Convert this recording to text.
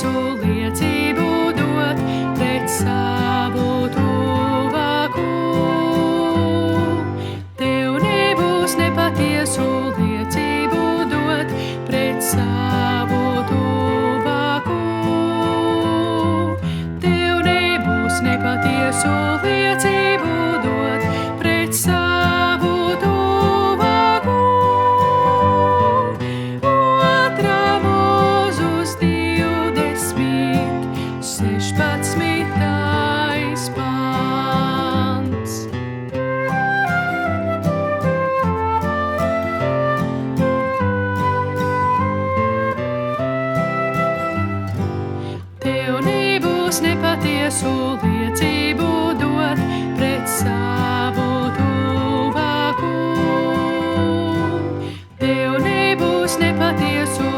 nepatiesu liecību dot pret savu tuvāku. Tev nebūs nepatiesu liecību dot pret savu tuvāku. Tev nebūs nepatiesu liecību dot pret savu tuvāku. Otrā Mūzus 20:16. pants. Tev nebūs nepatiesu liecību dot pret savu tuvāku. Tev nebūs nepatiesu